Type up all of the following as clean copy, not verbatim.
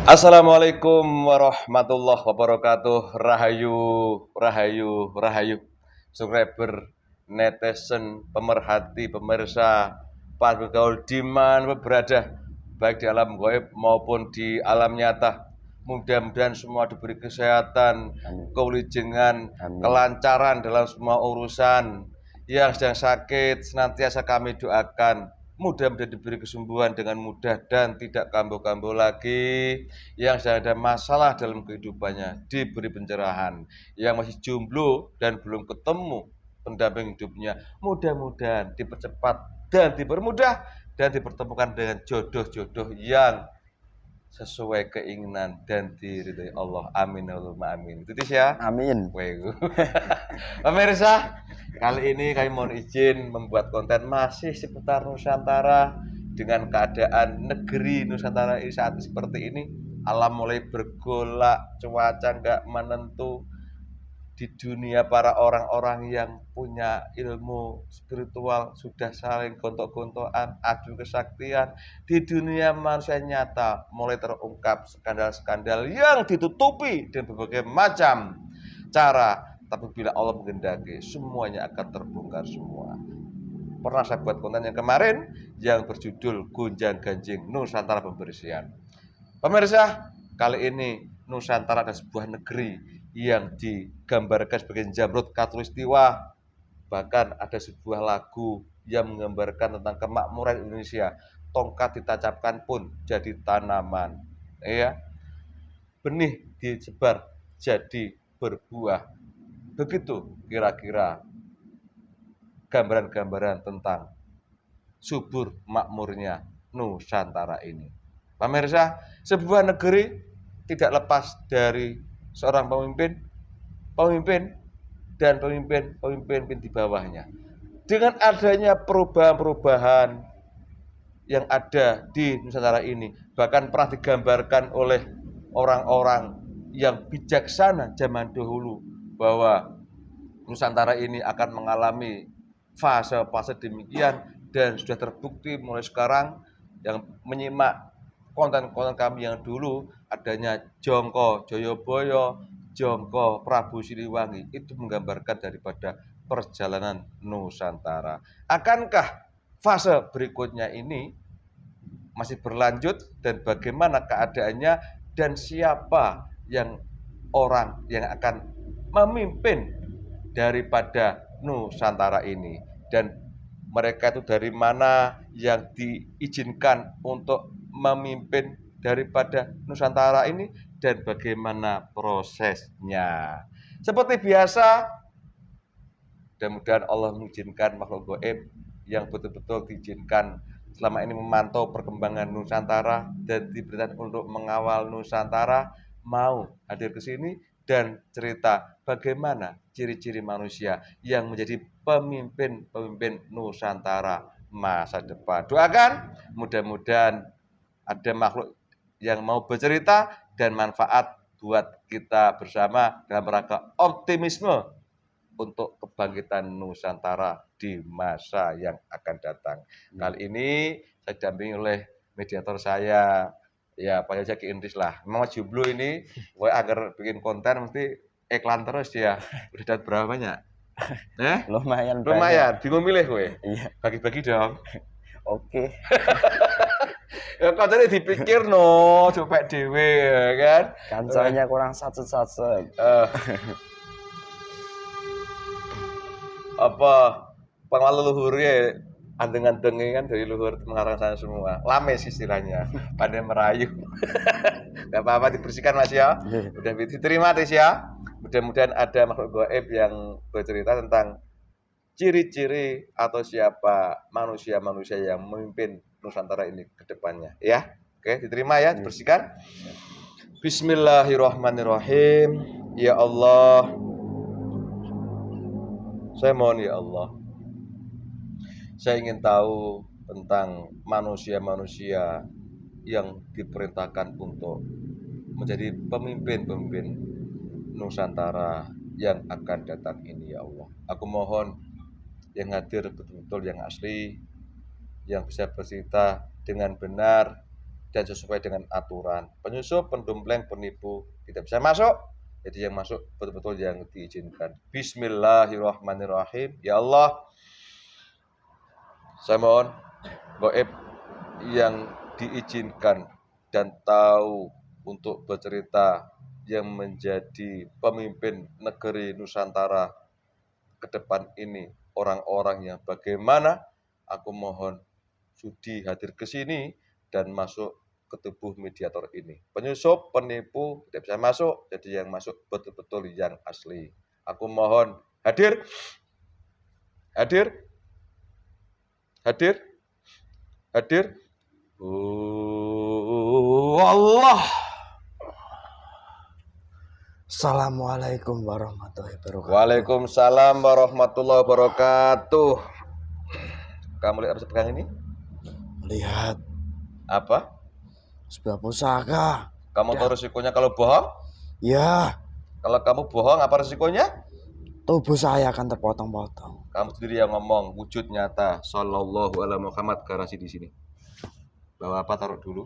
Assalamualaikum warahmatullahi wabarakatuh. Rahayu, rahayu, rahayu. Subscriber, netizen, pemerhati, pemirsa, para bergaul di mana berada, baik di alam gaib maupun di alam nyata. Mudah-mudahan semua diberi kesehatan, Amin. kewilujengan, Amin. kelancaran dalam semua urusan. Yang sedang sakit senantiasa kami doakan mudah-mudahan diberi kesembuhan dengan mudah dan tidak kambuh-kambuh lagi. Yang sedang ada masalah dalam kehidupannya diberi pencerahan. Yang masih jomblo dan belum ketemu pendamping hidupnya mudah-mudahan dipercepat dan dipermudah dan dipertemukan dengan jodoh-jodoh yang sesuai keinginan dan diridhoi Allah. Amin Allahumma amin. Itu ya. Amin. Pemirsa, kali ini kami mohon izin membuat konten masih seputar Nusantara dengan keadaan negeri Nusantara ini saat seperti ini. Alam mulai bergolak, cuaca nggak menentu. Di dunia para orang-orang yang punya ilmu spiritual sudah saling gontok-gontokan, adu kesaktian. Di dunia manusia nyata mulai terungkap skandal-skandal yang ditutupi dengan berbagai macam cara. Tapi bila Allah menghendaki, semuanya akan terbongkar semua. Pernah saya buat konten yang kemarin yang berjudul Gonjang Ganjing Nusantara Pembersihan. Pemirsa, kali ini Nusantara adalah sebuah negeri yang digambarkan sebagai Zamrud Khatulistiwa. Bahkan ada sebuah lagu yang menggambarkan tentang kemakmuran Indonesia. Tongkat ditancapkan pun jadi tanaman. Ya, benih disebar jadi berbuah. Begitu kira-kira gambaran-gambaran tentang subur makmurnya Nusantara ini. Pemirsa, sebuah negeri tidak lepas dari seorang pemimpin dan pemimpin di bawahnya. Dengan adanya perubahan-perubahan yang ada di Nusantara ini, bahkan pernah digambarkan oleh orang-orang yang bijaksana zaman dahulu bahwa Nusantara ini akan mengalami fase-fase demikian dan sudah terbukti mulai sekarang yang menyimak konten-konten kami yang dulu adanya Jongko Joyoboyo, Jongko Prabu Siliwangi itu menggambarkan daripada perjalanan Nusantara. Akankah fase berikutnya ini masih berlanjut dan bagaimana keadaannya dan siapa yang orang yang akan memimpin daripada Nusantara ini dan mereka itu dari mana yang diizinkan untuk memimpin daripada Nusantara ini dan bagaimana prosesnya. Seperti biasa, mudah-mudahan Allah mengizinkan makhluk gaib yang betul-betul diizinkan selama ini memantau perkembangan Nusantara dan diberitakan untuk mengawal Nusantara mau hadir ke sini dan cerita bagaimana ciri-ciri manusia yang menjadi pemimpin Nusantara masa depan. Doakan mudah-mudahan ada makhluk yang mau bercerita dan manfaat buat kita bersama dalam rangka optimisme untuk kebangkitan Nusantara di masa yang akan datang. Kali ini saya didampingi oleh mediator saya, ya Pak Jaki Indris lah. Memang jomblo ini, gue agar bikin konten mesti iklan terus ya. Udah dapat berapa banyak? Lumayan Lumayan, banyak. bingung milih gue. Iya. Bagi-bagi dong. Oke. Ya kontennya dipikir no, coba dewe ya kan. Kancanya kurang satu-satu. Apa pengalaman leluhurnya anteng-antengnya kan dari luhur mengarang sana semua. Lames istilahnya, pandai merayu. Gak apa-apa dibersihkan Mas ya. Udah diterima Tis ya. Mudah-mudahan ada makhluk gaib yang bercerita tentang ciri-ciri atau siapa manusia-manusia yang memimpin Nusantara ini ke depannya ya. Oke, diterima ya, dibersihkan. Bismillahirrahmanirrahim. Ya Allah, saya mohon ya Allah, saya ingin tahu tentang manusia-manusia yang diperintahkan untuk menjadi pemimpin Nusantara yang akan datang ini ya Allah. Aku mohon yang hadir betul-betul yang asli, yang bisa bercerita dengan benar dan sesuai dengan aturan. Penyusup, pendompleng, penipu tidak bisa masuk. Jadi yang masuk betul-betul yang diizinkan. Bismillahirrahmanirrahim. Ya Allah, saya mohon gaib yang diizinkan dan tahu untuk bercerita yang menjadi pemimpin negeri Nusantara ke depan ini, orang-orang yang bagaimana, aku mohon sudi hadir ke sini dan masuk ke tubuh mediator ini. Penyusup, penipu tidak bisa masuk, jadi yang masuk betul-betul yang asli. Aku mohon hadir, hadir, hadir, hadir. Allah. Assalamualaikum warahmatullahi wabarakatuh. Waalaikumsalam warahmatullahi wabarakatuh. Kamu lihat apa pegang ini? Lihat Apa? sebuah pusaka. Kamu tahu resikonya kalau bohong? Ya, Kalau kamu bohong, apa resikonya? tubuh saya akan terpotong-potong. Kamu sendiri yang ngomong, wujud nyata. Sallallahu alaihi Muhammad garasi di sini. Bawa apa? Taruh dulu.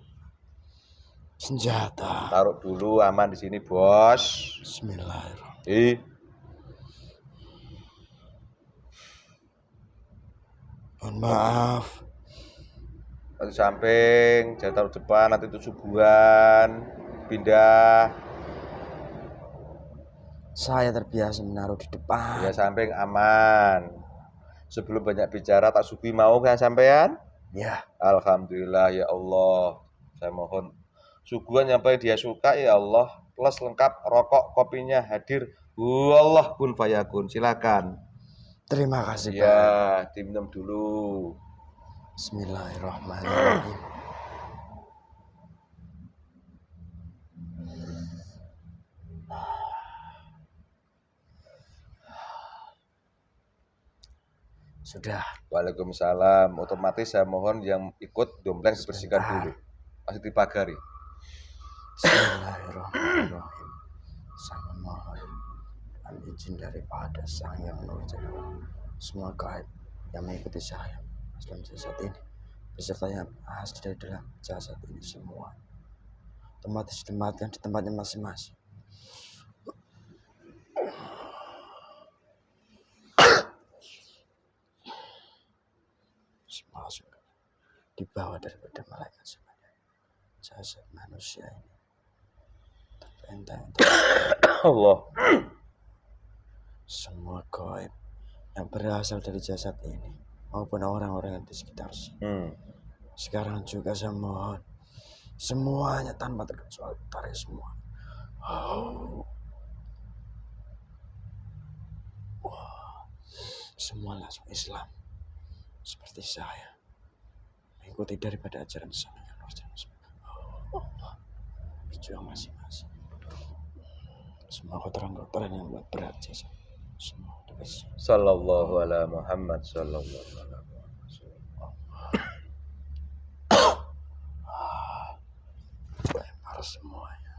Senjata. Taruh dulu, aman di sini, bos. Bismillahirrahmanirrahim. Mohon maaf. Nanti samping, jangan taruh depan, nanti itu subuhan. Pindah. Saya terbiasa menaruh di depan. Ya samping aman. Sebelum banyak bicara, tak subuhi mau kan sampean? Ya. Alhamdulillah ya Allah. Saya mohon suguhan yang paling dia suka ya Allah. Plus lengkap rokok kopinya hadir. Allah kun fayakun. Silakan. Terima kasih, Pak. Ya, diminum dulu. Bismillahirrahmanirrahim. Sudah. Waalaikumsalam. Otomatis saya mohon yang ikut dompleng dibersihkan dulu. Masih dipagari. Bismillahirrahmanirrahim. Saya mohon izin daripada Sang Yang Nurjana. Semua gaib yang mengikuti saya dalam jasad ini, beserta yang asli dari dalam jasad ini semua, otomatis ditempatkan di tempatnya masing-masing. Masuk di bawah daripada malaikat semuanya. Jasad manusia ini terpentang Allah. Semua gaib yang berasal dari jasad ini maupun orang-orang yang di sekitar sini. Sekarang juga saya mohon semuanya tanpa terkecuali tarik semua. Semua langsung Islam seperti saya, mengikuti daripada ajaran Sang Yang Nurjana. Berjuang masing-masing. Semua kotoran-kotoran yang buat berat jasad semua dibersih. Sallallahu alaihi Muhammad sallallahu alaihi Harus semuanya.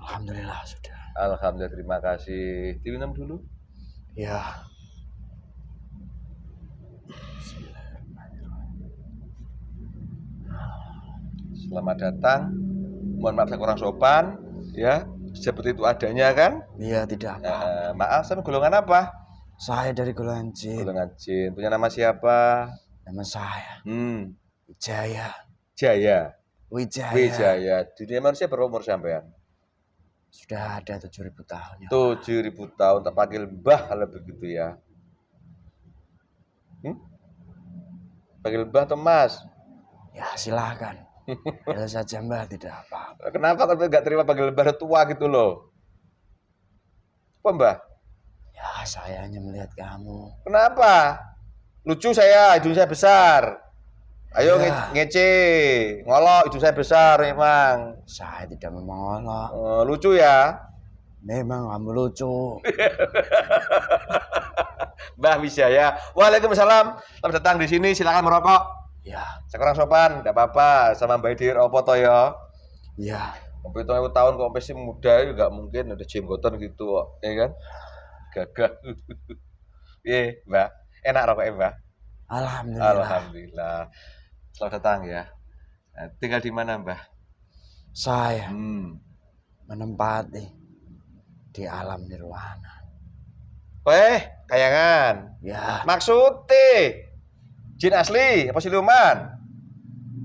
Alhamdulillah sudah. Alhamdulillah, terima kasih. Diminum dulu. Ya. Selamat datang. Mohon maaf saya kurang sopan, ya. Seperti itu adanya kan? Iya, tidak apa. Maaf, saya golongan apa? Saya dari golongan jin. Golongan jin. Punya nama siapa? Nama saya Wijaya. Wijaya. Dunia manusia berapa umur sampean? Sudah ada 7.000 tahun ya. 7.000 tahun, tak panggil mbah kalau begitu ya. Panggil mbah atau mas? Ya silakan. Kalau saja mbah tidak apa-apa. Kenapa kalau nggak terima panggil mbah tua gitu loh? Apa mbah? Ya saya hanya melihat kamu. Kenapa? Lucu saya, hidung saya besar. Ayo Ya. ngece, ngolok, hidung saya besar memang. Saya tidak mengolok. Lucu ya? Memang kamu lucu. Mbah Wijaya. Waalaikumsalam. Selamat datang di sini. Silakan merokok. Ya. Saya kurang sopan, enggak apa-apa. Sama Mbak Dir opo to ya? Ya. 70 tahun kok masih muda juga mungkin ada jenggotan gitu kok, ya kan? Gagah. Iya, Mbak. Enak rokoknya, Mbak? Alhamdulillah. Alhamdulillah. Selamat datang ya. Tinggal di mana, Mbah? Saya Hmm. menempati di alam nirwana. Kayangan. Ya, Maksudnya jin asli apa siluman?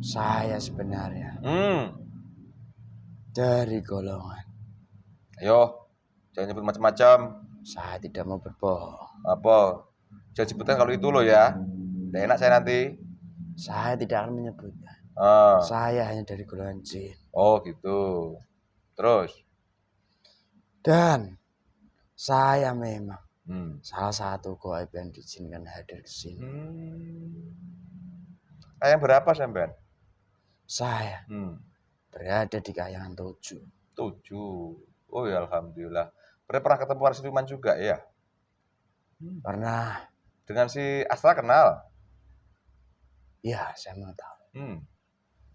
saya sebenarnya dari golongan. Ayo, jangan nyebut macam-macam. Saya tidak mau berbohong. Apa? Jangan sebutkan kalau itu loh ya. Nggak enak saya nanti. Saya tidak akan menyebutnya. Ah. Saya hanya dari golongan jin. Oh gitu. Terus? Dan saya memang Hmm. salah satu gaib yang diizinkan hadir ke sini. Ayam berapa sampean? Saya berada di kayangan 7. 7. Oh ya alhamdulillah. Pernah ketemu para siluman juga ya? Pernah. Dengan si Astra kenal? Ya, saya mengetahui.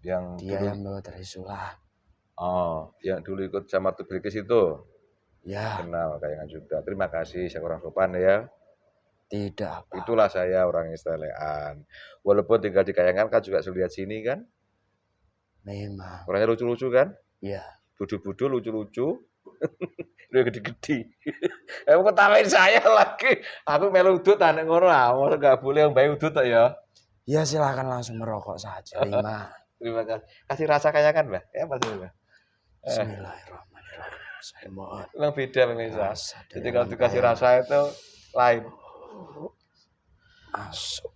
Yang Dia dulu, yang bawa Trisula. oh, yang dulu ikut sama Ratu Bilqis itu Ya, kenal kayangan juga. Terima kasih saya kurang sopan ya. tidak apa. Itulah saya orang Istelean. Walaupun tinggal di kayangan kan juga sudah lihat sini kan. Memang. Orangnya lucu-lucu kan? Ya, Budu-budu lucu-lucu. Udah gede-gede. Kamu ketawain saya lagi. Aku melu udut anak ngono ah. Masa enggak boleh yang baik udut ya. ya silakan langsung merokok saja. 5. Terima kasih. Kasih rasa kayangan, Mbak. Ya, pasti, Mbak. Bismillahirrahmanirrahim. Saya mohon. Memang beda pemirsa. Rasa dari Jadi kalau alam dikasih kayangan. rasa itu lain. Masuk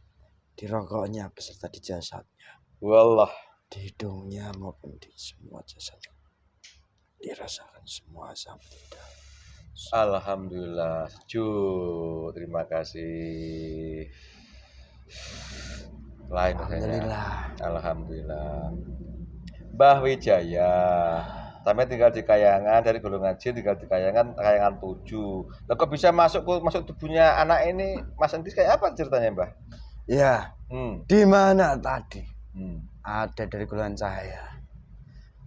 di rokoknya beserta di jasadnya, Wallah. di hidungnya maupun di semua jasadnya. Dirasakan semua sampai tidak. Alhamdulillah. Sejuk. Terima kasih. Lain rasanya. Alhamdulillah. Alhamdulillah. Mbah Wijaya. Sampai tinggal di kayangan dari golongan jin, tinggal di kayangan 7. Lah kok bisa masuk tubuhnya anak ini? Mas Entis kayak apa ceritanya, Mbah? Ya, di mana tadi ada dari golongan saya.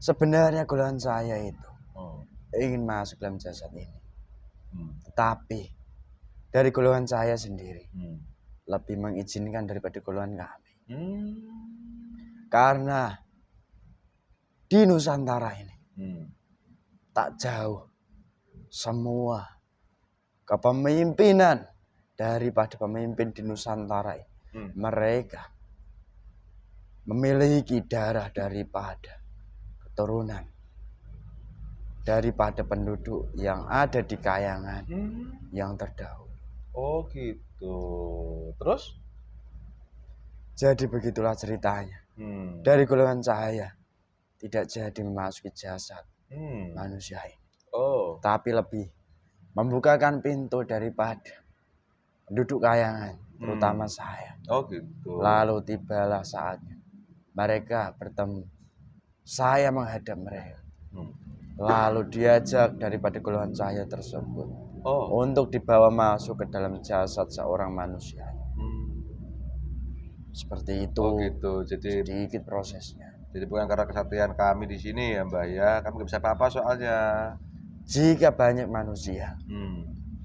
Sebenarnya golongan saya itu ingin masuk dalam jasad ini. Tetapi dari golongan saya sendiri lebih mengizinkan daripada golongan kami. Karena di Nusantara ini tak jauh semua kepemimpinan daripada pemimpin di Nusantara ini. Mereka memiliki darah daripada keturunan daripada penduduk yang ada di kayangan yang terdahulu. Oh gitu. Terus? Jadi begitulah ceritanya. Dari golongan saya tidak jadi memasuki jasad manusia ini. Oh. Tapi lebih membukakan pintu daripada penduduk kayangan, terutama saya. Oh gitu. Lalu tibalah saatnya mereka bertemu. Saya menghadap mereka. Lalu diajak daripada golongan saya tersebut untuk dibawa masuk ke dalam jasad seorang manusia. Seperti itu. Oh gitu. Jadi sedikit prosesnya. Jadi bukan karena kesaktian kami di sini ya, Mbak ya. Kami nggak bisa apa-apa soalnya. Jika banyak manusia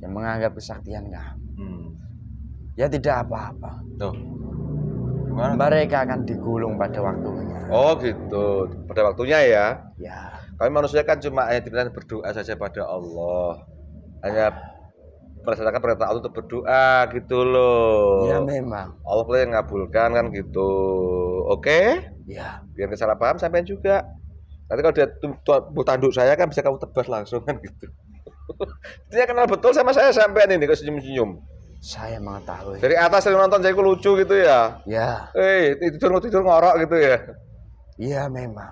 yang menganggap kesaktian kami, ya tidak apa-apa. Tuh. Gimana? Mereka akan digulung pada waktunya. Oh gitu. Pada waktunya ya. Ya. Kami manusia kan cuma hanya diberikan berdoa saja pada Allah. Hanya melaksanakan perintah Allah untuk berdoa gitu loh. Ya memang. Allah boleh ngabulkan kan gitu. Oke? Ya. Biar nggak salah paham sampean juga. Nanti kalau dia tubuh tanduk saya kan bisa kamu tebas langsung kan gitu. Dia kenal betul sama saya sampean ini kok senyum-senyum. Saya mengetahui. Dari atas saya nonton saya lucu gitu ya. Ya. Tidur ngorok gitu ya. Iya memang.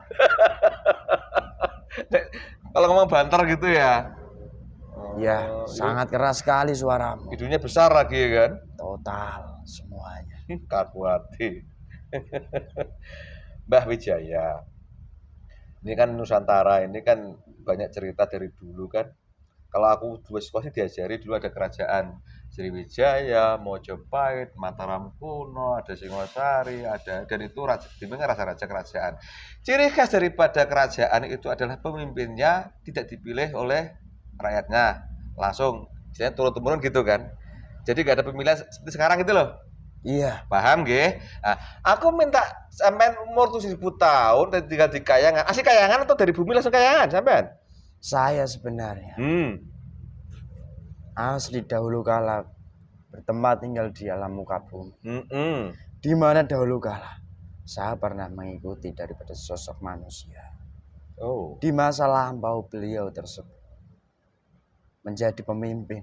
Kalau ngomong banter gitu ya. Ya, sangat keras sekali suaramu. Hidungnya besar lagi ya kan. Total semuanya. Kakuati. Mbah Wijaya. Ini kan Nusantara, ini kan banyak cerita dari dulu kan. Kalau aku dua sekolah diajari dulu ada kerajaan Sriwijaya, Mojopahit, Mataram kuno, ada Singosari, ada dan itu raja-raja kerajaan. Ciri khas daripada kerajaan itu adalah pemimpinnya tidak dipilih oleh rakyatnya, langsung, misalnya turun-temurun gitu kan. Jadi nggak ada pemilihan seperti sekarang gitu loh. Iya, Paham nggih? Nah, aku minta sampean umur 7.000 tahun dan tinggal di Kayangan. Asli Kayangan atau dari bumi langsung Kayangan sampean? saya sebenarnya asli dahulu kala bertempat tinggal di alam muka bumi. Mhm. Di mana dahulu kala saya pernah mengikuti daripada sosok manusia. Oh. Di masa lampau beliau tersebut menjadi pemimpin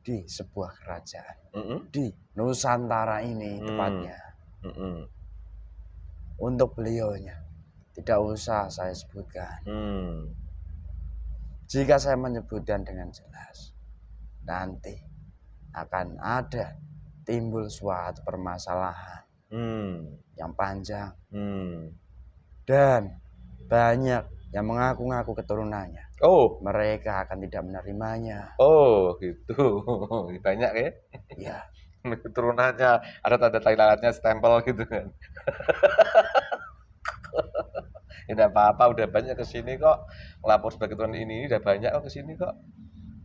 di sebuah kerajaan. Mhm. Di Nusantara ini Hmm. tepatnya. Mhm. Untuk beliaunya tidak usah saya sebutkan. Jika saya menyebutkan dengan jelas, nanti akan ada timbul suatu permasalahan yang panjang dan banyak yang mengaku-ngaku keturunannya. Oh. Mereka akan tidak menerimanya. Oh, gitu. Banyak ya? Ya, Keturunannya ada tanda Thailandnya stempel gitu kan. Ya enggak apa-apa, udah banyak ke sini kok. Ngelapor sebagai keturunan ini udah banyak kok ke sini kok.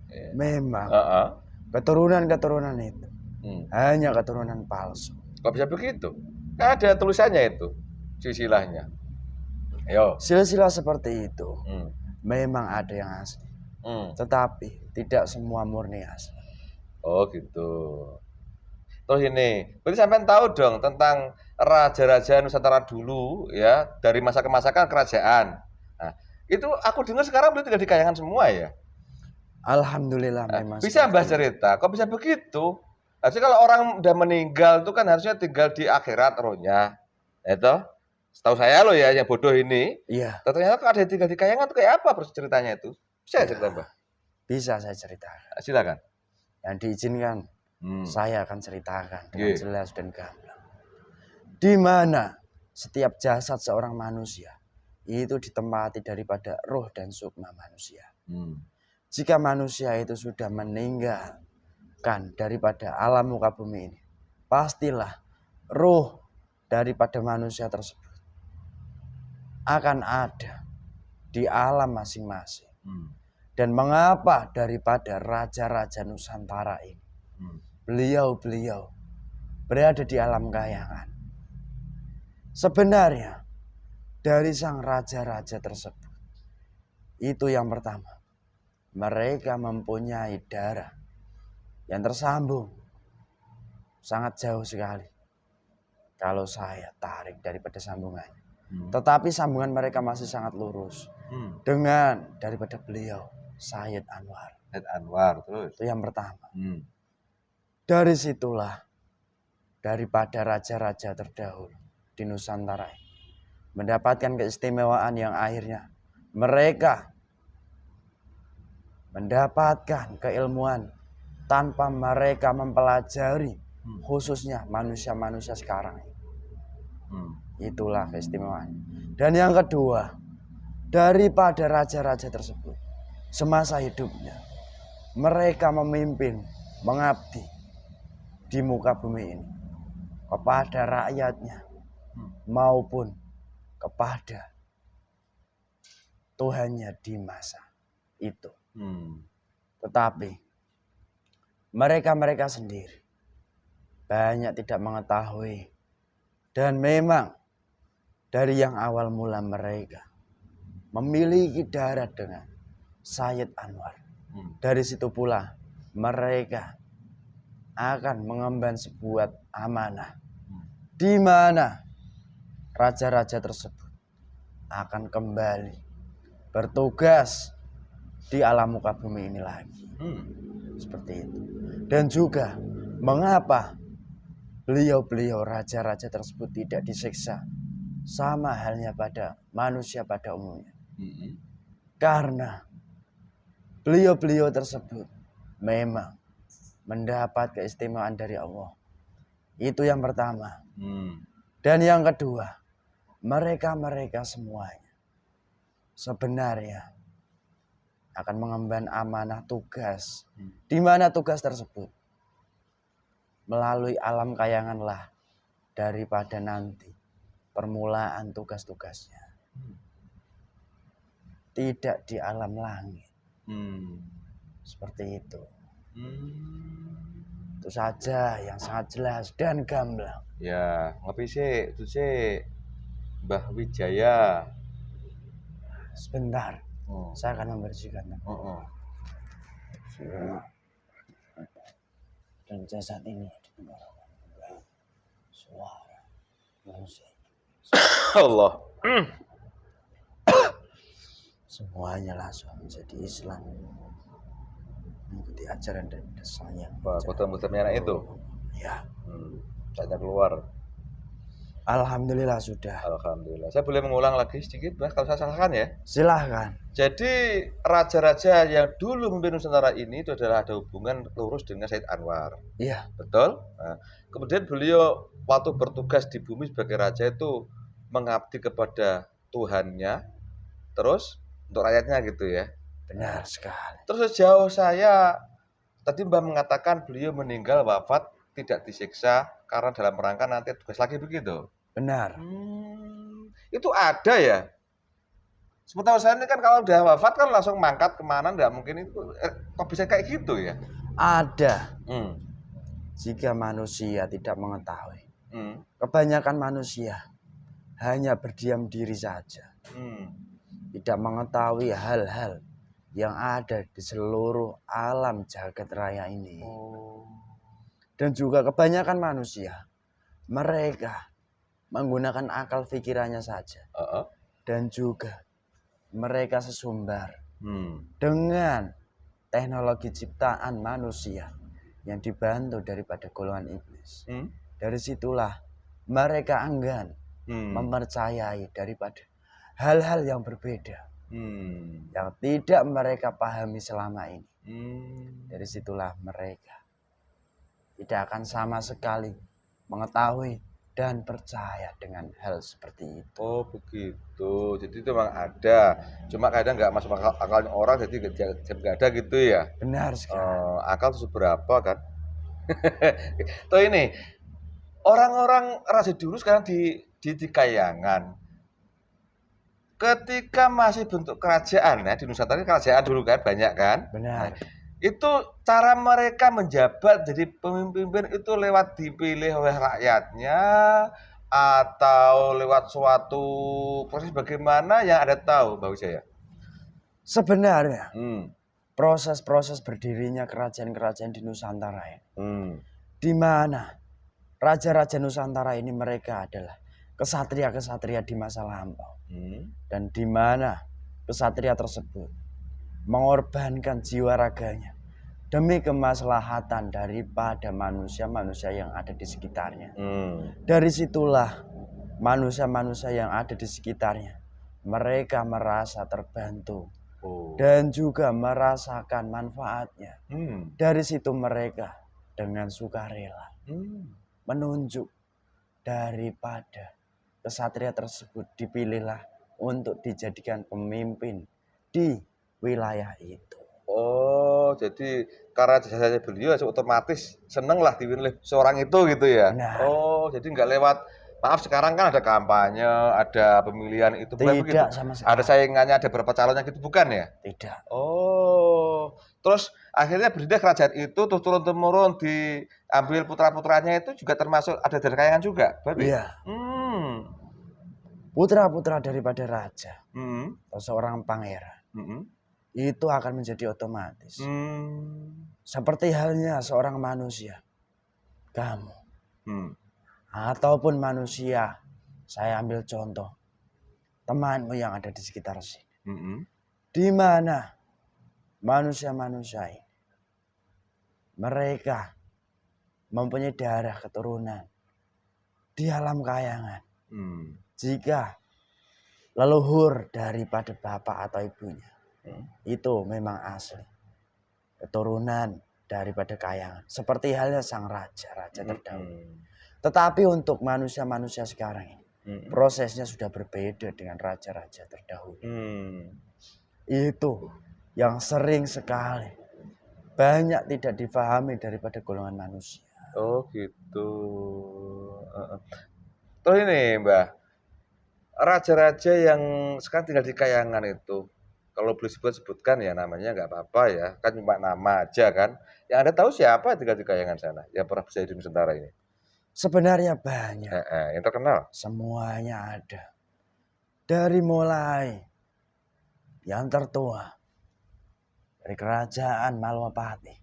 Ya. memang Heeh. keturunan-keturunan itu Hmm. hanya keturunan palsu. Kok bisa begitu? Kan ada tulisannya itu, silsilahnya. Ayo. Silsilah seperti itu Hmm. memang ada yang asli, Hmm. tetapi tidak semua murni asli. Oh, gitu. Terus ini, berarti sampean tahu dong tentang raja-raja Nusantara dulu ya, dari masa ke masa kan kerajaan. Nah, itu aku dengar sekarang beliau tinggal di Kayangan semua ya. Alhamdulillah Nah, memang bisa Mbah seperti itu. cerita, kok bisa begitu? Harusnya kalau orang udah meninggal itu kan harusnya tinggal di akhirat rohnya. Ya toh? Setahu saya loh ya yang bodoh ini. Iya, Ternyata kok ada yang tinggal di Kayangan tuh kayak apa persis ceritanya itu? Bisa ya, cerita Mbah? bisa saya ceritakan. Silakan. Yang diizinkan, saya akan ceritakan dengan Nggih. jelas dan gamblang. Di mana setiap jasad seorang manusia itu ditempati daripada roh dan sukma manusia. Jika manusia itu sudah meninggalkan daripada alam muka bumi ini, pastilah roh daripada manusia tersebut akan ada di alam masing-masing. Dan mengapa daripada raja-raja Nusantara ini, beliau-beliau berada di alam Kayangan? Sebenarnya dari sang raja-raja tersebut, itu yang pertama, mereka mempunyai darah yang tersambung sangat jauh sekali. Kalau saya tarik daripada sambungannya, tetapi sambungan mereka masih sangat lurus dengan daripada beliau Sayyid Anwar. Said Anwar terus. Itu yang pertama. Dari situlah daripada raja-raja terdahulu di Nusantara ini mendapatkan keistimewaan yang akhirnya mereka mendapatkan keilmuan tanpa mereka mempelajari, khususnya manusia-manusia sekarang ini. Itulah keistimewaan. Dan yang kedua, daripada raja-raja tersebut semasa hidupnya mereka memimpin, mengabdi di muka bumi ini kepada rakyatnya maupun kepada Tuhannya di masa itu. Tetapi mereka sendiri banyak tidak mengetahui, dan memang dari yang awal mula mereka memiliki darah dengan Sayyid Anwar. Dari situ pula mereka akan mengemban sebuah amanah di mana raja-raja tersebut akan kembali bertugas di alam muka bumi ini lagi. Seperti itu. Dan juga mengapa beliau-beliau raja-raja tersebut tidak disiksa sama halnya pada manusia pada umumnya. Karena beliau-beliau tersebut memang mendapat keistimewaan dari Allah. Itu yang pertama. Dan yang kedua, mereka semuanya sebenarnya akan mengemban amanah tugas. Di mana tugas tersebut melalui alam Kayanganlah daripada nanti permulaan tugas-tugasnya. Tidak di alam langit. Seperti itu. Itu saja yang sangat jelas dan gamblang. Ya, ngopi sih, itu sih Mbah Wijaya. Sebentar, Hmm. saya akan membersihkan Mm-mm. dan jasad ini didengarkan suara musik. Allah. Semuanya langsung menjadi Islam, mengikuti ajaran dan dasarnya. Wah, kota-kota merah itu. Ya, Saya keluar. alhamdulillah sudah. Alhamdulillah. Saya boleh mengulang lagi sedikit, Mbah, kalau saya salahkan ya. Silahkan. Jadi raja-raja yang dulu memimpin Nusantara ini itu adalah ada hubungan lurus dengan Said Anwar. Iya, Betul? Nah, kemudian beliau waktu bertugas di bumi sebagai raja itu mengabdi kepada Tuhannya, terus untuk rakyatnya gitu ya. benar sekali. Terus sejauh saya, tadi Mbah mengatakan beliau meninggal wafat tidak disiksa karena dalam rangka nanti tugas lagi begitu. Benar. Itu ada ya? Sementara saya ini kan kalau udah wafat kan langsung mangkat kemana, nggak mungkin itu. Kok bisa kayak gitu ya? Ada Hmm. jika manusia tidak mengetahui. Hmm. Kebanyakan manusia hanya berdiam diri saja. Hmm. Tidak mengetahui hal-hal yang ada di seluruh alam jagat raya ini. Oh. Dan juga kebanyakan manusia, mereka menggunakan akal pikirannya saja. Dan juga mereka sesumbar dengan teknologi ciptaan manusia yang dibantu daripada golongan iblis. Dari situlah mereka enggan mempercayai daripada hal-hal yang berbeda yang tidak mereka pahami selama ini. Dari situlah mereka tidak akan sama sekali mengetahui dan percaya dengan hal seperti itu. Oh begitu, jadi itu memang ada, cuma kadang nggak masuk akalnya orang, jadi nggak ada gitu ya. Benar sekali. Akal itu seberapa kan? Tuh ini orang-orang raja dulu sekarang di Kayangan, ketika masih bentuk kerajaan ya, di Nusantara kerajaan dulu kan banyak kan. Benar. Itu cara mereka menjabat jadi pemimpin itu lewat dipilih oleh rakyatnya atau lewat suatu proses bagaimana yang ada tahu Mbak Wijaya? Sebenarnya proses-proses berdirinya kerajaan-kerajaan di Nusantara ini, di mana raja-raja Nusantara ini mereka adalah kesatria-kesatria di masa lampau, dan di mana kesatria tersebut mengorbankan jiwa raganya demi kemaslahatan daripada manusia-manusia yang ada di sekitarnya. Dari situlah manusia-manusia yang ada di sekitarnya mereka merasa terbantu dan juga merasakan manfaatnya. Dari situ mereka dengan sukarela menunjuk daripada kesatria tersebut dipilihlah untuk dijadikan pemimpin di wilayah itu. Oh, jadi karena jasanya beliau otomatis seneng lah dipilih seorang itu gitu ya. Benar. Oh, jadi nggak lewat, maaf sekarang kan ada kampanye, ada pemilihan itu bukan begitu. Tidak sama sekali. Ada saingannya, ada beberapa calonnya gitu bukan ya? Tidak. Oh, terus akhirnya berdiri kerajaan itu terus turun-temurun diambil putra-putranya itu juga termasuk ada dari Kayangan juga, berarti? Iya. Putra-putra daripada raja atau seorang pangeran itu akan menjadi otomatis. Seperti halnya seorang manusia, kamu ataupun manusia, saya ambil contoh temanmu yang ada di sekitar sini, di mana manusia-manusia ini mereka mempunyai darah keturunan di alam Kayangan. Jika leluhur daripada bapak atau ibunya itu memang asli keturunan daripada Kayangan, seperti halnya sang raja terdahulu. Tetapi untuk manusia-manusia sekarang ini prosesnya sudah berbeda dengan raja-raja terdahulu. Itu yang sering sekali banyak tidak difahami daripada golongan manusia. Oh gitu. Terus ini Mbah, raja-raja yang sekarang tinggal di Kayangan itu, kalau boleh sebutkan ya namanya nggak apa-apa ya, kan cuma nama aja kan. Yang Anda tahu siapa tiga-tiga yang sana yang pernah berjaya di Nusantara ini? Sebenarnya banyak, Yang terkenal? semuanya ada. Dari mulai yang tertua, dari kerajaan Malwapati,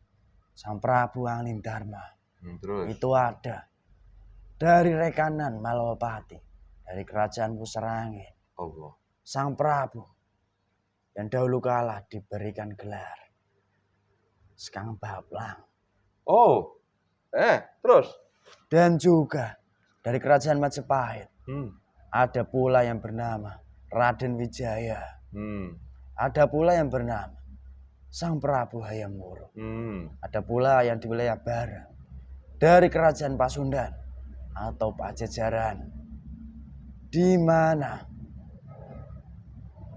Sang Prabu Anglingdarma, Terus? itu ada. Dari rekanan Malwapati, dari kerajaan Puserangin, Allah. Sang Prabu yang dahulu kala diberikan gelar Sekang Bablang. Oh, terus? Dan juga dari kerajaan Majapahit, Hmm. ada pula yang bernama Raden Wijaya. Hmm. Ada pula yang bernama Sang Prabu Hayam Wuruk. Ada pula yang di wilayah barat dari kerajaan Pasundan atau Pajajaran, di mana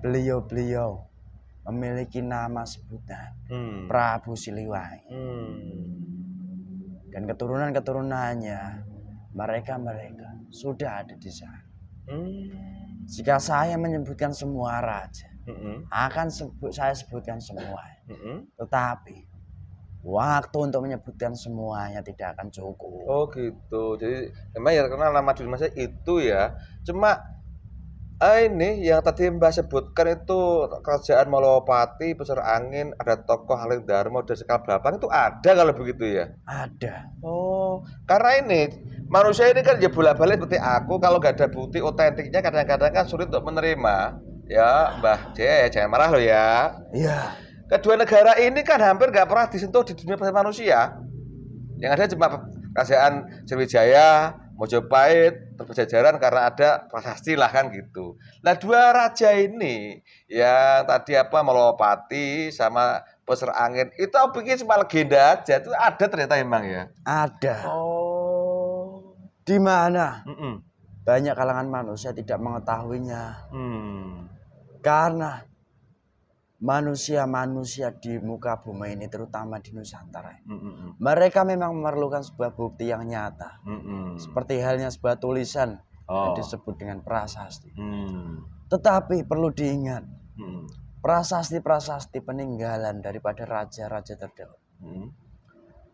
beliau-beliau memiliki nama sebutan Prabu Siliwangi. Dan keturunan-keturunannya mereka sudah ada di sana. Jika saya menyebutkan semua raja, saya sebutkan semua. Tetapi waktu untuk menyebutkan semuanya tidak akan cukup. Oh gitu. Jadi memang ya terkenal nama di masa itu ya. Cuma ini yang tadi Mbak sebutkan itu kerajaan Malowapati, Pusar Angin, ada tokoh Anglingdarma dan Sekar Babang itu ada kalau begitu ya? Ada. Oh, karena ini manusia ini kan ya bolak-balik seperti aku, kalau nggak ada bukti otentiknya kadang-kadang kan sulit untuk menerima. Ya Mbah J, jangan marah loh ya. Iya. Kedua negara ini kan hampir nggak pernah disentuh di dunia manusia. Yang ada cuma kerajaan Sriwijaya, Mojopahit, Pajajaran karena ada prasasti lah kan gitu. Nah dua raja ini yang tadi Malowapati sama Pusar Angin itu aku pikir cuma legenda aja, itu ada ternyata emang ya. Ada. Oh. Di mana banyak kalangan manusia tidak mengetahuinya. Karena manusia-manusia di muka bumi ini, terutama di Nusantara, mereka memang memerlukan sebuah bukti yang nyata. Seperti halnya sebuah tulisan yang disebut dengan prasasti. Tetapi perlu diingat, prasasti-prasasti peninggalan daripada raja-raja terdahulu,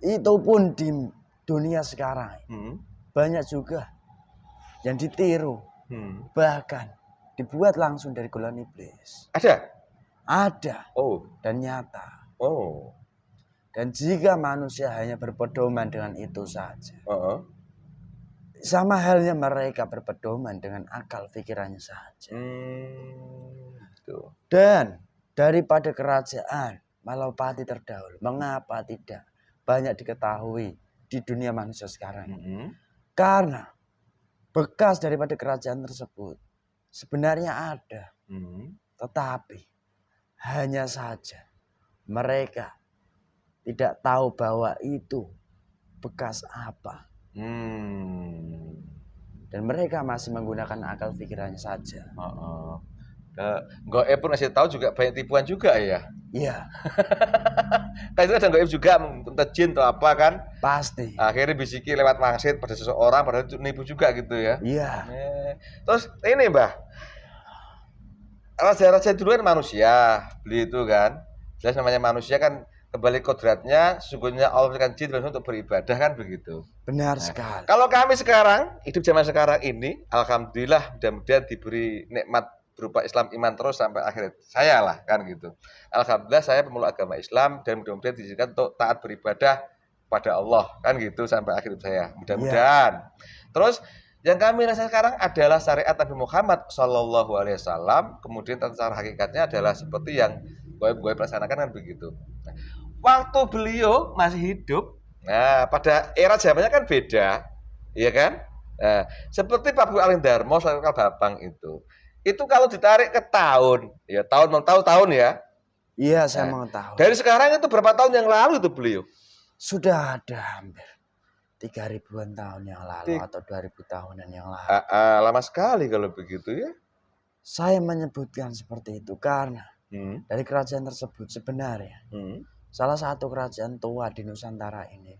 itu pun di dunia sekarang banyak juga yang ditiru, bahkan dibuat langsung dari golongan iblis. Ada. Dan nyata. Dan jika manusia hanya berpedoman dengan itu saja, sama halnya mereka berpedoman dengan akal pikirannya saja. Dan daripada kerajaan Malowapati terdahulu, mengapa tidak banyak diketahui di dunia manusia sekarang? Karena bekas daripada kerajaan tersebut sebenarnya ada, tetapi hanya saja mereka tidak tahu bahwa itu bekas apa. Dan mereka masih menggunakan akal pikirannya saja. Goib pun masih tahu juga banyak tipuan juga ya. Iya. Kan itu ada goib juga, entah jin atau apa kan. Pasti. Akhirnya bisiki lewat wangsit pada seseorang, padahal itu nipu juga gitu ya. Iya. Terus ini Mbah, raja-raja dulu kan manusia, beli itu kan. Jelas namanya manusia kan kembali kodratnya, sesungguhnya Allah berikan jin untuk beribadah kan begitu. Benar sekali. Kalau kami sekarang, hidup zaman sekarang ini, alhamdulillah mudah-mudahan diberi nikmat berupa Islam iman terus sampai akhir saya lah kan gitu. Alhamdulillah saya pemeluk agama Islam dan mudah-mudahan diizinkan untuk taat beribadah pada Allah kan gitu sampai akhir saya. Mudah-mudahan. Terus yang kami rasa sekarang adalah syariat Nabi Muhammad Shallallahu Alaihi Wasallam. Kemudian secara hakikatnya adalah seperti yang goib-goib laksanakan kan begitu. Nah, waktu beliau masih hidup, nah pada era zamannya kan beda, iya kan? Nah, seperti Prabu Anglingdarma, Sekar Babang itu kalau ditarik ke tahun, ya tahun ya. Iya, saya mau tahu. Dari sekarang itu berapa tahun yang lalu itu beliau? Sudah ada hampir 3.000-an tahun yang lalu atau 2.000 tahunan yang lalu. Lama sekali kalau begitu ya. Saya menyebutkan seperti itu karena dari kerajaan tersebut sebenarnya salah satu kerajaan tua di Nusantara ini.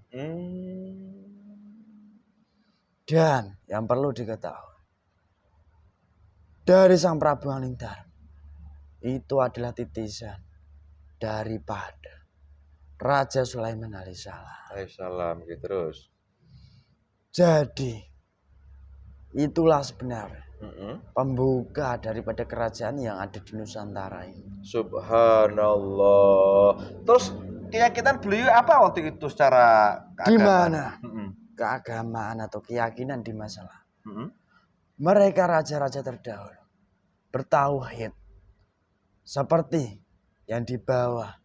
Dan yang perlu diketahui, dari Sang Prabu Anglingdarma itu adalah titisan daripada Raja Sulaiman alaihissalam. Alaihissalam gitu terus. Jadi itulah sebenarnya Mm-mm. pembuka daripada kerajaan yang ada di Nusantara ini. Subhanallah. Terus keyakinan beliau apa waktu itu secara Di keagamaan? mana Mm-mm. keagamaan atau keyakinan di masalah Mm-mm. mereka raja-raja terdahulu bertauhid seperti yang dibawa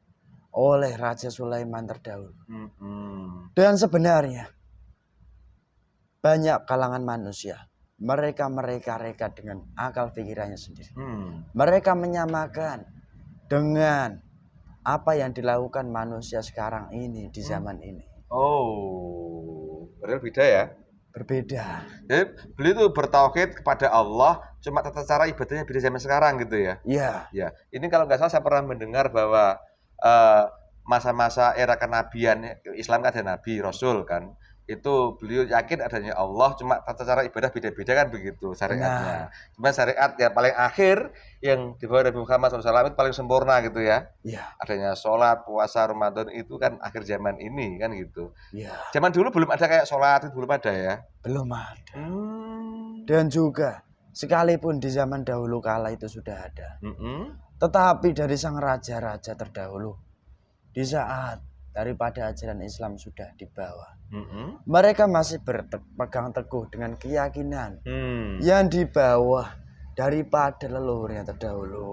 oleh Raja Sulaiman terdahulu. Mm-mm. Dan sebenarnya banyak kalangan manusia mereka reka dengan akal pikirannya sendiri. Mereka menyamakan dengan apa yang dilakukan manusia sekarang ini di zaman ini. Oh, padahal beda ya. Berbeda. Jadi beliau itu bertauhid kepada Allah, cuma tata cara ibadahnya beda zaman sekarang gitu ya. Iya. Ya, ini kalau nggak salah saya pernah mendengar bahwa masa-masa era kenabian Islam kan ada nabi, rasul kan. Itu beliau yakin adanya Allah, cuma tata cara ibadah beda-beda kan begitu syariatnya. Cuma syariat yang paling akhir yang dibawa Nabi Muhammad SAW itu paling sempurna gitu ya. Iya. Adanya sholat, puasa, Ramadan itu kan akhir zaman ini kan gitu. Iya. Zaman dulu belum ada kayak sholat, itu belum ada ya. Belum ada. Dan juga sekalipun di zaman dahulu kala itu sudah ada. Tetapi dari sang raja-raja terdahulu, di saat daripada ajaran Islam sudah dibawa, mereka masih berpegang teguh dengan keyakinan yang dibawa daripada leluhurnya terdahulu.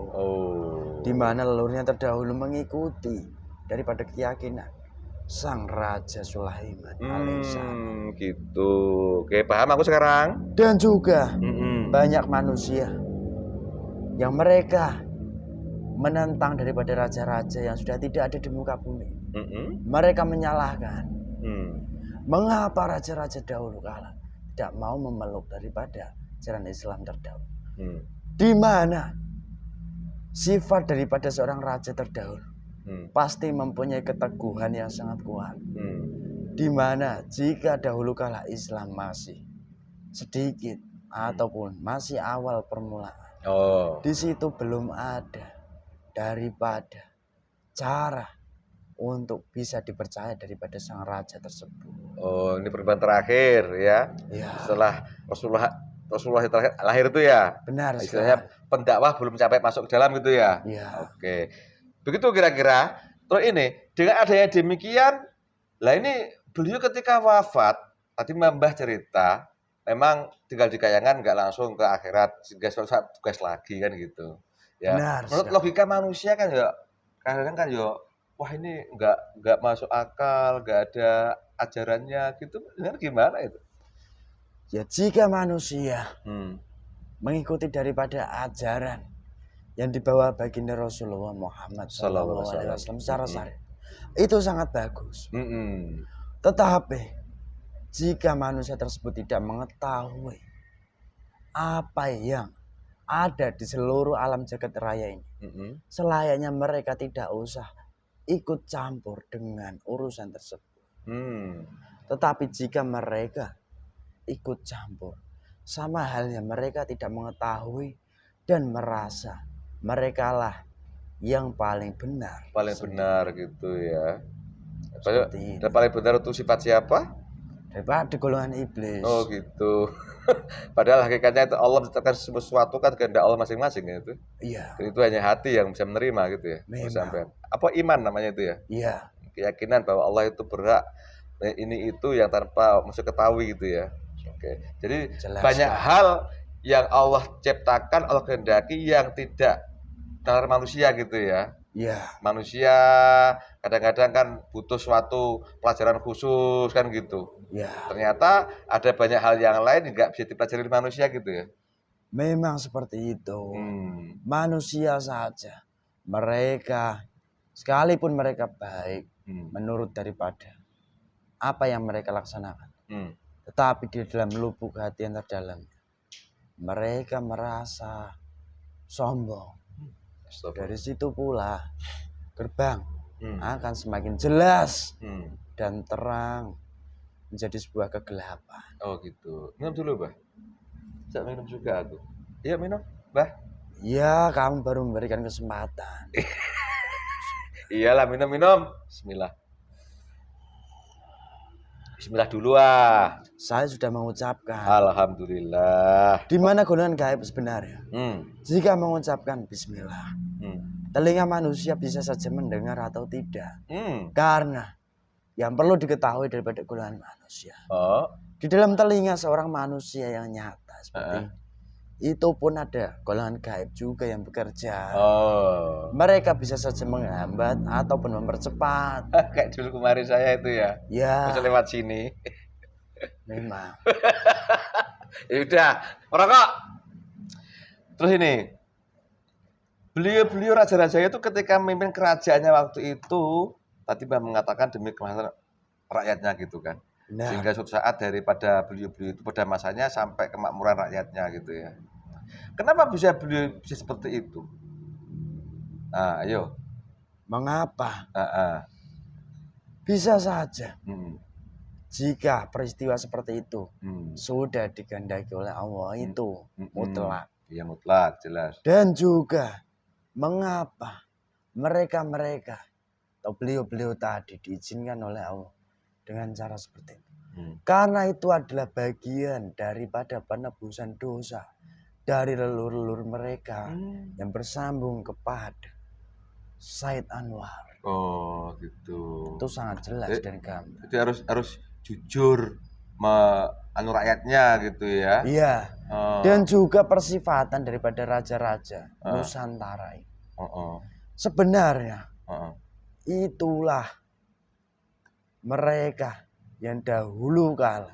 Di mana leluhurnya terdahulu mengikuti daripada keyakinan sang Raja Sulaiman alaihissalam. Gitu. Oke, paham aku sekarang. Dan juga banyak manusia yang mereka menentang daripada raja-raja yang sudah tidak ada di muka bumi. Mereka menyalahkan mengapa raja-raja dahulu kala tidak mau memeluk daripada ajaran Islam terdahulu. Di mana sifat daripada seorang raja terdahulu pasti mempunyai keteguhan yang sangat kuat. Di mana jika dahulu kala Islam masih sedikit ataupun masih awal permulaan, di situ belum ada daripada cara untuk bisa dipercaya daripada sang raja tersebut. Oh, ini perubahan terakhir ya. Setelah Rasulullah terakhir lahir itu ya. Benar. Istilahnya pendakwah belum sampai masuk ke dalam gitu ya. Oke. Begitu kira-kira. Terus ini dengan adanya demikian, lah ini beliau ketika wafat tadi Mbah cerita, memang tinggal di kayangan nggak langsung ke akhirat, sehingga suatu tugas lagi kan gitu. Ya. Benar. Menurut logika manusia kan ya, kadang kan ya, wah ini nggak masuk akal, nggak ada ajarannya gitu, benar gimana itu? Ya jika manusia mengikuti daripada ajaran yang dibawa baginda Rasulullah Muhammad SAW secara syariat, itu sangat bagus. Tetapi jika manusia tersebut tidak mengetahui apa yang ada di seluruh alam jagat raya ini, selayaknya mereka tidak usah ikut campur dengan urusan tersebut. Tetapi jika mereka ikut campur, sama halnya mereka tidak mengetahui dan merasa merekalah yang paling benar. Paling benar gitu ya. Dan paling benar itu sifat siapa? Daripada golongan iblis. Oh gitu. Padahal hakikatnya itu Allah menciptakan sesuatu kan kehendak Allah masing-masing ya itu. Iya. Dan itu hanya hati yang bisa menerima gitu ya. Sampai apa iman namanya itu ya? Iya. Keyakinan bahwa Allah itu berhak ini itu yang tanpa mesti ketahui gitu ya. Oke. Jadi banyak hal yang Allah ciptakan, Allah kehendaki yang tidak nalar manusia gitu ya. Iya. Manusia kadang-kadang kan butuh suatu pelajaran khusus kan gitu. Iya. Ternyata ada banyak hal yang lain nggak bisa dipelajari manusia gitu ya. Memang seperti itu. Manusia saja, mereka sekalipun mereka baik menurut daripada apa yang mereka laksanakan, tetapi di dalam lubuk hati yang terdalam mereka merasa sombong. Dari situ pula gerbang akan semakin jelas dan terang menjadi sebuah kegelapan. Oh gitu. Minum dulu, Mbah. Saya minum juga aku. Iya minum, Mbah. Ya, kamu baru memberikan kesempatan. Iyalah, minum. Bismillah. Bismillah dulu ah. Saya sudah mengucapkan. Alhamdulillah. Di mana golongan gaib sebenarnya? Hmm. Jika mengucapkan bismillah, Hmm. telinga manusia bisa saja mendengar atau tidak. Hmm. Karena yang perlu diketahui daripada golongan manusia, Oh. di dalam telinga seorang manusia yang nyata seperti Uh-uh. itu pun ada golongan gaib juga yang bekerja. Oh. Mereka bisa saja menghambat ataupun mempercepat. Kayak dulu kemarin saya itu ya. Ya, Bisa lewat sini. memang. Ya udah, merokok. Terus ini, beliau raja-raja itu ketika memimpin kerajaannya waktu itu, tadi Mbak mengatakan demi kemaslahatan rakyatnya gitu kan. Nah, Sehingga suatu saat daripada beliau itu pada masanya sampai kemakmuran rakyatnya gitu ya. Kenapa beliau bisa seperti itu? Nah, ayo. mengapa? Bisa Bisa saja jika peristiwa seperti itu sudah dikehendaki oleh Allah, itu mutlak. Ya mutlak, jelas. Dan juga mengapa mereka atau beliau tadi diizinkan oleh Allah dengan cara seperti itu. Karena itu adalah bagian daripada penebusan dosa dari leluhur mereka yang bersambung kepada Said Anwar. Oh, gitu. Itu sangat jelas dan gamblang. Jadi harus jujur anu rakyatnya gitu ya. Iya. Dan juga persifatan daripada raja-raja Nusantara ini. Sebenarnya itulah mereka yang dahulu kala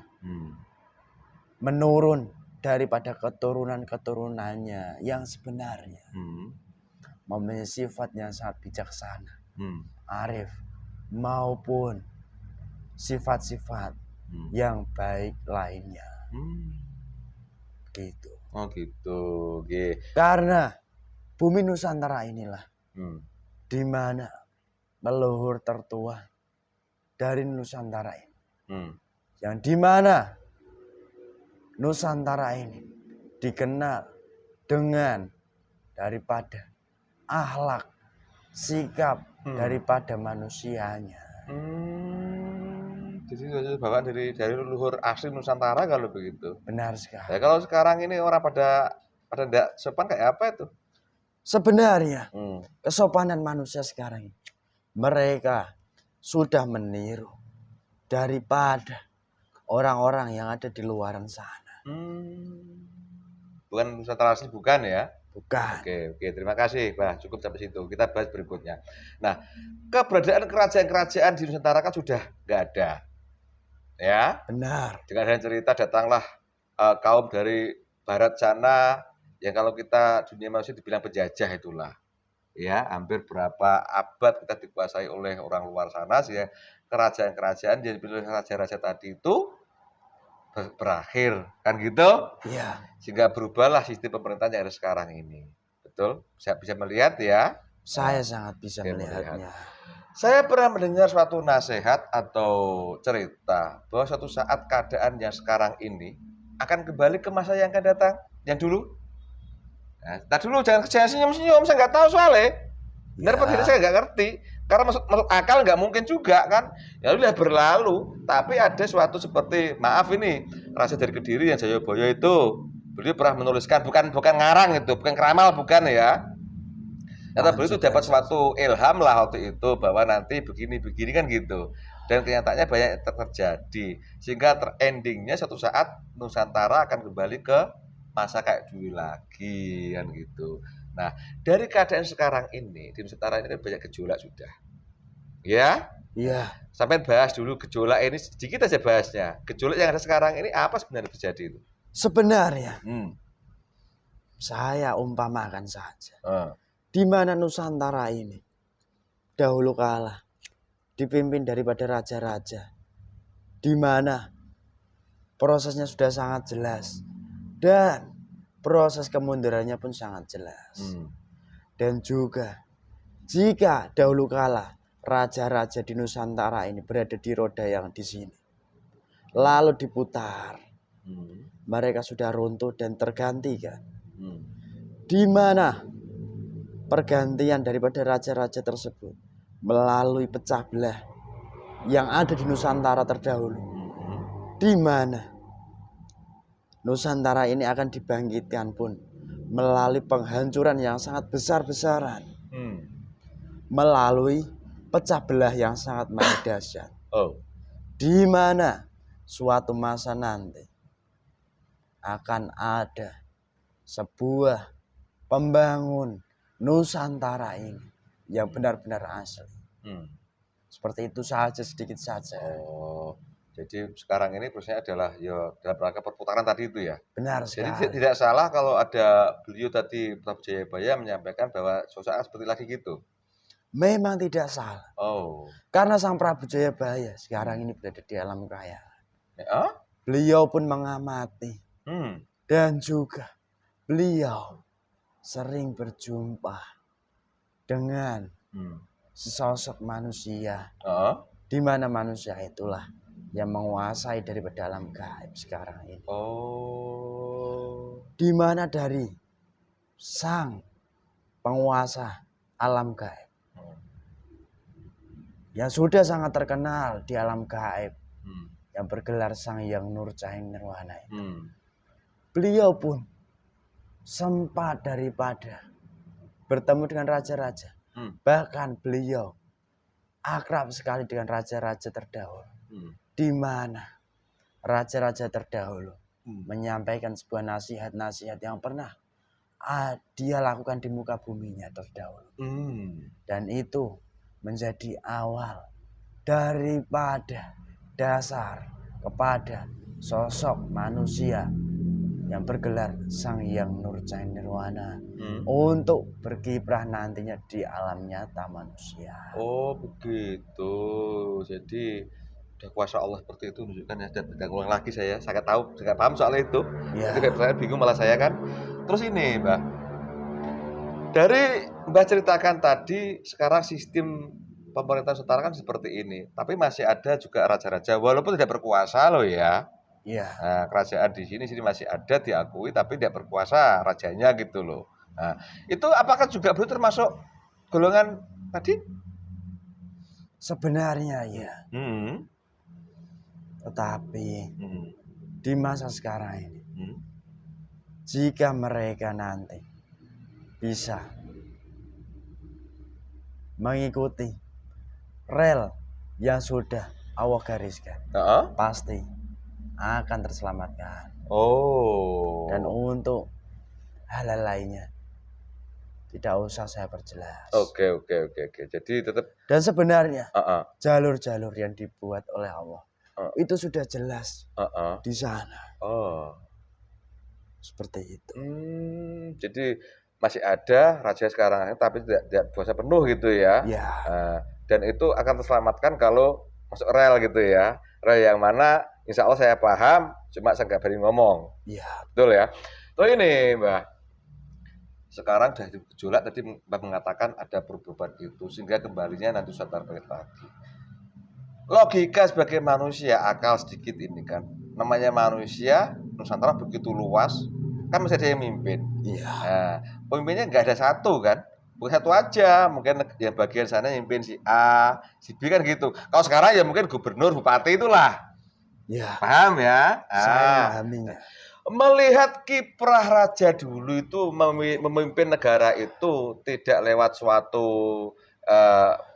menurun daripada keturunan-keturunannya yang sebenarnya memiliki sifat yang sangat bijaksana, arif, maupun sifat-sifat yang baik lainnya. Gitu. Oh gitu. Okay. Karena bumi Nusantara inilah di mana leluhur tertua dari Nusantara ini. Yang di mana Nusantara ini dikenal dengan daripada akhlak, sikap daripada manusianya. Jadi bawaan dari leluhur asli Nusantara kalau begitu. Benar sekali. Ya, kalau sekarang ini orang pada tidak sopan kayak apa itu? Sebenarnya kesopanan manusia sekarang ini, mereka sudah meniru daripada orang-orang yang ada di luaran sana. Bukan Nusantara asli, bukan ya? Bukan. Oke, terima kasih, Bah. Cukup sampai situ. Kita bahas berikutnya. Nah, keberadaan kerajaan-kerajaan di Nusantara kan sudah nggak ada, ya? Benar. Dengan ada cerita datanglah kaum dari barat sana yang kalau kita dunia manusia dibilang penjajah itulah, ya. Hampir berapa abad kita dikuasai oleh orang luar sana, sehingga kerajaan-kerajaan yang dipilih raja-raja tadi itu berakhir, kan gitu? Iya. Sehingga berubahlah sistem pemerintahan yang ada sekarang ini. Betul? Bisa melihat ya? Saya sangat bisa melihatnya. Saya pernah mendengar suatu nasihat atau cerita bahwa suatu saat keadaan yang sekarang ini akan kembali ke masa yang akan datang, yang dulu. Nah dulu jangan senyum-senyum, saya nggak tahu soalnya. Benar apa tidak saya nggak ngerti. Karena masuk akal nggak mungkin juga kan. Ya udah berlalu, tapi ada suatu seperti, maaf ini, Raja dari Kediri yang Jayabaya itu, beliau pernah menuliskan, bukan ngarang itu, bukan keramal, bukan ya. Kata beliau itu dapat suatu ilham lah waktu itu, bahwa nanti begini kan gitu. Dan kenyataannya banyak terjadi. Sehingga endingnya suatu saat Nusantara akan kembali ke masa kayak dulu lagi kan gitu. Nah, dari keadaan sekarang ini di Nusantara ini kan banyak gejolak sudah. Ya? Iya. Sampai bahas dulu gejolak ini, sedikit aja bahasnya. Gejolak yang ada sekarang ini apa sebenarnya terjadi itu? Sebenarnya saya umpamakan saja. Di mana Nusantara ini dahulu kala dipimpin daripada raja-raja, di mana prosesnya sudah sangat jelas dan proses kemundurannya pun sangat jelas. Dan juga jika dahulu kala raja-raja di Nusantara ini berada di roda yang di sini, lalu diputar, mereka sudah runtuh dan tergantikan. di mana pergantian daripada raja-raja tersebut melalui pecah belah yang ada di Nusantara terdahulu, di mana Nusantara ini akan dibangkitkan pun melalui penghancuran yang sangat besar-besaran, melalui pecah belah yang sangat dahsyat. Di mana suatu masa nanti akan ada sebuah pembangun Nusantara ini yang benar-benar asli. Seperti itu saja, sedikit saja. Jadi sekarang ini prosesnya adalah ya dalam rangka perputaran tadi itu ya. Benar Jadi sekali. tidak salah kalau ada beliau tadi Prabu Jayabaya menyampaikan bahwa sosok seperti lagi gitu. Memang tidak salah. Karena Sang Prabu Jayabaya sekarang ini berada di alam khayal. Beliau pun mengamati dan juga beliau sering berjumpa dengan sesosok manusia, di mana manusia itulah yang menguasai daripada alam gaib sekarang ini. Di mana dari sang penguasa alam gaib yang sudah sangat terkenal di alam gaib, yang bergelar Sang Hyang Nurjahing Nirwana itu, beliau pun sempat daripada bertemu dengan raja-raja. Bahkan beliau akrab sekali dengan raja-raja terdahulu, di mana raja-raja terdahulu menyampaikan sebuah nasihat-nasihat yang pernah dia lakukan di muka buminya terdahulu. Dan itu menjadi awal daripada dasar kepada sosok manusia yang bergelar Sang Hyang Nurjahing Nirwana untuk berkiprah nantinya di alam nyata manusia. Begitu. Jadi udah kuasa Allah seperti itu menunjukkan ya, dan tidak ulang lagi saya sangat tahu, sangat paham soal itu. Jadi saya bingung malah saya kan. Terus ini Mbak, dari Mbak ceritakan tadi sekarang sistem pemerintah Nusantara kan seperti ini, tapi masih ada juga raja-raja walaupun tidak berkuasa loh ya. Nah, kerajaan di sini masih ada diakui tapi tidak berkuasa rajanya gitu loh. Nah, itu apakah juga belum termasuk golongan tadi? Sebenarnya ya. Tetapi di masa sekarang ini, jika mereka nanti bisa mengikuti rel yang sudah Allah gariskan, pasti akan terselamatkan. Dan untuk hal lainnya tidak usah saya perjelas. Oke. Jadi tetap. Dan sebenarnya jalur-jalur yang dibuat oleh Allah itu sudah jelas di sana. Seperti itu. Jadi masih ada raja sekarang tapi tidak puasa penuh gitu ya. Dan itu akan terselamatkan kalau masuk rel gitu ya. Rel yang mana insya Allah saya paham, cuma saya nggak berani ngomong. Betul ya. Terus ini Mbak, sekarang sudah gejolak tadi Mbak mengatakan ada perubahan itu sehingga kembalinya nanti Nusantara balik lagi. Logika sebagai manusia, akal sedikit ini kan, namanya manusia Nusantara begitu luas, kan masih ada yang mimpin. Nah, pemimpinnya nggak ada satu kan, bukan satu aja, mungkin yang bagian sana mimpin si A, si B kan gitu. Kalau sekarang ya mungkin gubernur, bupati itulah. Paham ya? Saya memahaminya. Melihat kiprah raja dulu itu memimpin negara itu tidak lewat suatu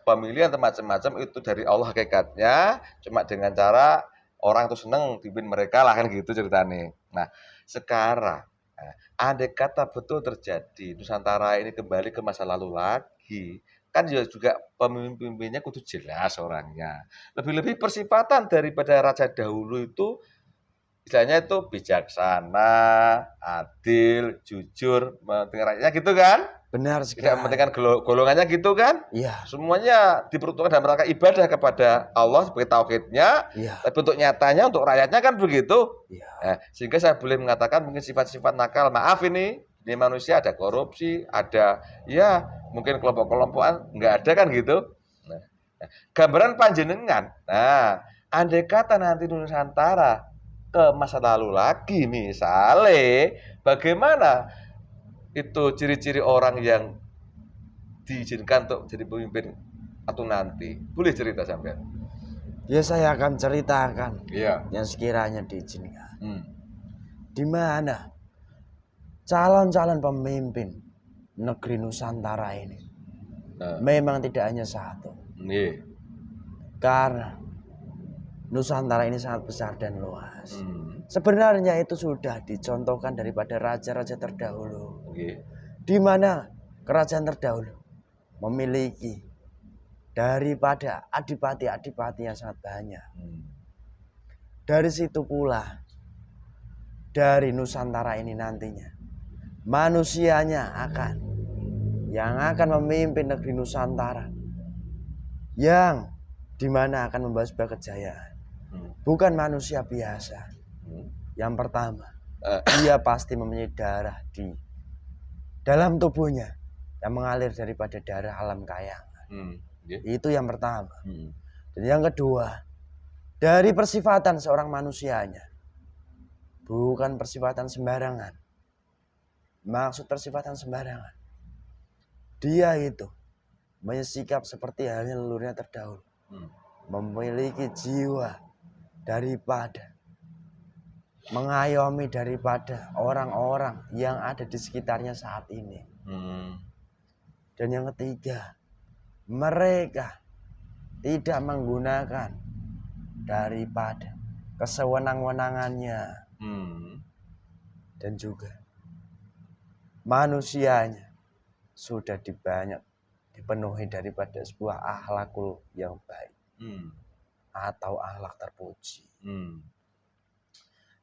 pemilihan atau macam-macam, itu dari Allah hakikatnya, cuma dengan cara orang itu seneng pimpin mereka lah kan gitu ceritanya. Nah sekarang andai kata betul terjadi Nusantara ini kembali ke masa lalu lagi, kan juga pemimpin-pemimpinnya kudu jelas orangnya. Lebih-lebih persifatan daripada raja dahulu itu istilahnya itu bijaksana, adil, jujur, mementingkan rakyatnya gitu kan? Benar sekali. Tidak mementingkan golongannya gitu kan? Semuanya diperuntukkan dalam rangka ibadah kepada Allah sebagai tauhidnya, tapi untuk nyatanya untuk rakyatnya kan begitu. Nah, sehingga saya boleh mengatakan mungkin sifat-sifat nakal, maaf ini manusia ada korupsi, ada ya mungkin kelompok-kelompokan nggak ada kan gitu. Nah, gambaran panjenengan. Nah, andai kata nanti Nusantara ke masa lalu lagi misalnya, bagaimana itu ciri-ciri orang yang diizinkan untuk jadi pemimpin atau nanti? Boleh cerita sampean? Ya saya akan ceritakan Iya. yang sekiranya diizinkan. Hmm. Di mana calon-calon pemimpin negeri Nusantara ini Nah, memang tidak hanya satu. nggih. Karena Nusantara ini sangat besar dan luas. Hmm. Sebenarnya itu sudah dicontohkan daripada raja-raja terdahulu. Nggih. Di mana kerajaan terdahulu memiliki daripada adipati-adipati yang sangat banyak. Hmm. Dari situ pula, dari Nusantara ini nantinya, manusianya yang akan memimpin negeri Nusantara, yang dimana akan membawa sebuah kejayaan. Hmm. Bukan manusia biasa. Hmm. Yang pertama, Eh, dia pasti mempunyai darah di dalam tubuhnya yang mengalir daripada darah alam kayangan. nggih. Itu yang pertama. Hmm. Dan yang kedua, dari persifatan seorang manusianya, bukan persifatan sembarangan. Maksud persifatan sembarangan, dia itu bersikap seperti halnya leluhurnya terdahulu. Hmm. Memiliki jiwa daripada mengayomi daripada orang-orang yang ada di sekitarnya saat ini. Hmm. Dan yang ketiga, mereka tidak menggunakan daripada kesewenang-wenangannya. Hmm. Dan juga manusianya sudah dipenuhi daripada sebuah akhlakul yang baik. Hmm. Atau akhlak terpuji. Hmm.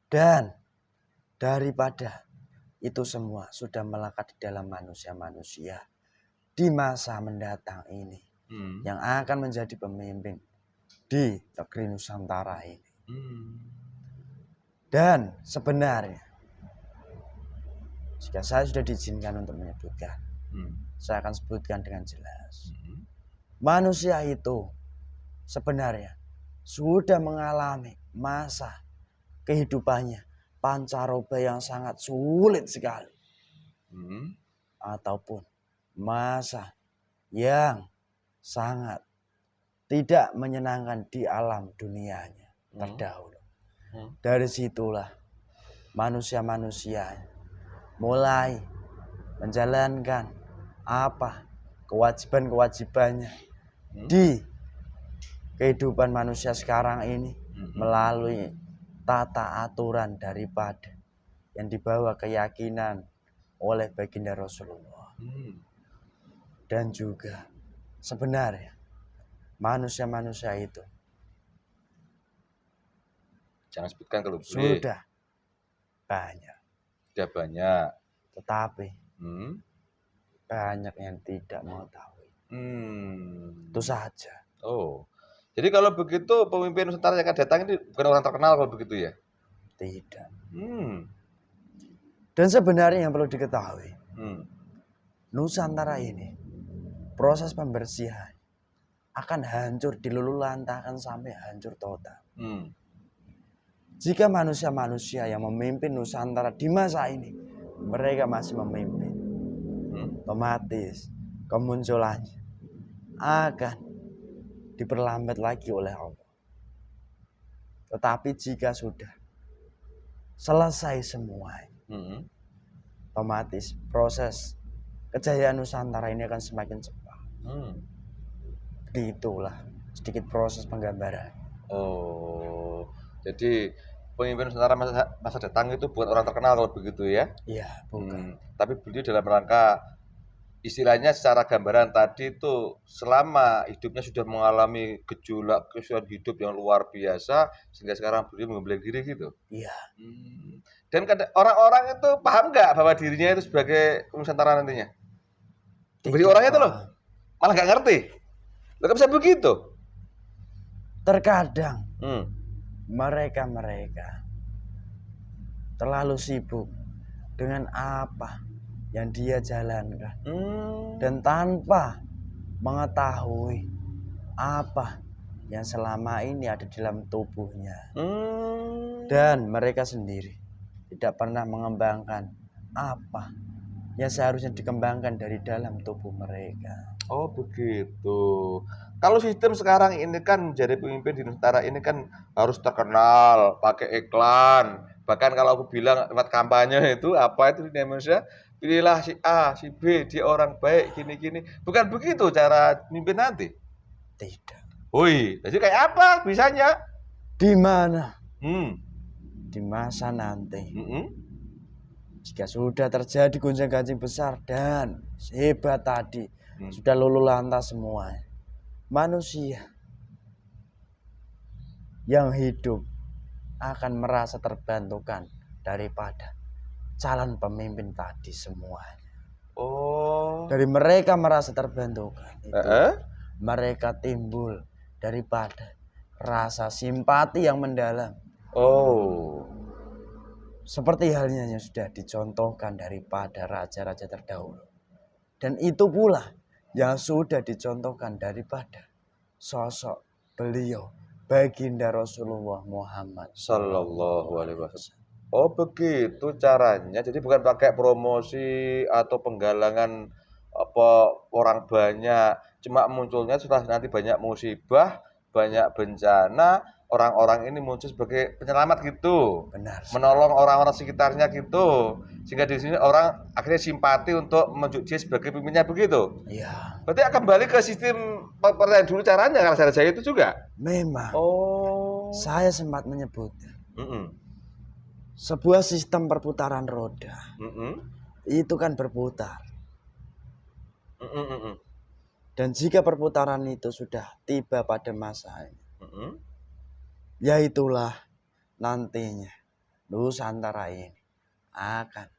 Dan daripada itu semua sudah melekat di dalam manusia-manusia di masa mendatang ini. Hmm. Yang akan menjadi pemimpin di negeri Nusantara ini. Hmm. Dan sebenarnya, jika saya sudah diizinkan untuk menyebutkan, saya akan sebutkan dengan jelas. Manusia itu sebenarnya sudah mengalami masa kehidupannya pancaroba yang sangat sulit sekali. Ataupun masa yang sangat tidak menyenangkan di alam dunianya terdahulu. Dari situlah manusia-manusia mulai menjalankan kewajiban-kewajibannya di kehidupan manusia sekarang ini melalui tata aturan daripada yang dibawa keyakinan oleh baginda Rasulullah. Dan juga sebenarnya manusia-manusia itu Jangan sebutkan kalau boleh. sudah banyak. Sudah banyak. Tetapi banyak yang tidak mengetahui. Itu saja. Oh, jadi kalau begitu pemimpin Nusantara yang akan datang ini bukan orang terkenal kalau begitu ya? Tidak. Dan sebenarnya yang perlu diketahui, Nusantara ini proses pembersihan akan hancur, diluluhlantahkan sampai hancur total. Jika manusia-manusia yang memimpin Nusantara di masa ini, mereka masih memimpin, otomatis kemunculannya akan diperlambat lagi oleh Allah. Tetapi jika sudah selesai semua, otomatis proses kejayaan Nusantara ini akan semakin cepat. Begitulah sedikit proses penggambaran. Oh, jadi pemimpin Nusantara masa datang itu bukan orang terkenal kalau begitu ya? Iya, bukan. Tapi beliau dalam rangka istilahnya secara gambaran tadi itu selama hidupnya sudah mengalami gejolak kesulitan hidup yang luar biasa sehingga sekarang beliau mengembalikan diri gitu. Iya. Dan orang-orang itu paham nggak bahwa dirinya itu sebagai Nusantara nantinya? Bagi orangnya itu loh malah nggak ngerti. Loh, bisa begitu? Terkadang mereka terlalu sibuk dengan apa yang dia jalankan dan tanpa mengetahui apa yang selama ini ada di dalam tubuhnya. Dan mereka sendiri tidak pernah mengembangkan apa yang seharusnya dikembangkan dari dalam tubuh mereka. Oh begitu. Kalau sistem sekarang ini kan menjadi pemimpin di Nusantara ini kan harus terkenal, pakai iklan. Bahkan kalau aku bilang lewat kampanye itu apa itu di Indonesia, pilihlah si A, si B, dia orang baik, gini-gini. Bukan begitu cara memimpin nanti. Tidak. Woi, jadi kayak apa bisanya? Di mana? Hmm. Di masa nanti. Mm-mm. Jika sudah terjadi gonjang-ganjing besar dan hebat tadi, Hmm. sudah luluh lantas semua. Manusia yang hidup akan merasa terbantukan daripada calon pemimpin tadi semuanya. Oh. Dari mereka merasa terbantukan itu, Eh? mereka timbul daripada rasa simpati yang mendalam. Oh. Seperti halnya yang sudah dicontohkan daripada raja-raja terdahulu. Dan itu pula yang sudah dicontohkan daripada sosok beliau, baginda Rasulullah Muhammad Sallallahu alaihi wasallam. Oh begitu caranya. Jadi bukan pakai promosi atau penggalangan apa orang banyak. Cuma munculnya setelah nanti banyak musibah, banyak bencana, orang-orang ini muncul sebagai penyelamat gitu. Benar. Menolong orang-orang sekitarnya gitu. Sehingga di sini orang akhirnya simpati untuk menunjuk dia sebagai pemimpinnya begitu. Iya. Berarti akan kembali ke sistem pemerintahan dulu caranya kalau saya itu juga. Memang. Oh. Saya sempat menyebutnya. Mm-mm. Sebuah sistem perputaran roda. Mm-mm. Itu kan berputar. Mm-mm, mm-mm. Dan jika perputaran itu sudah tiba pada masanya, Mm-mm. ya itulah nantinya Nusantara ini akan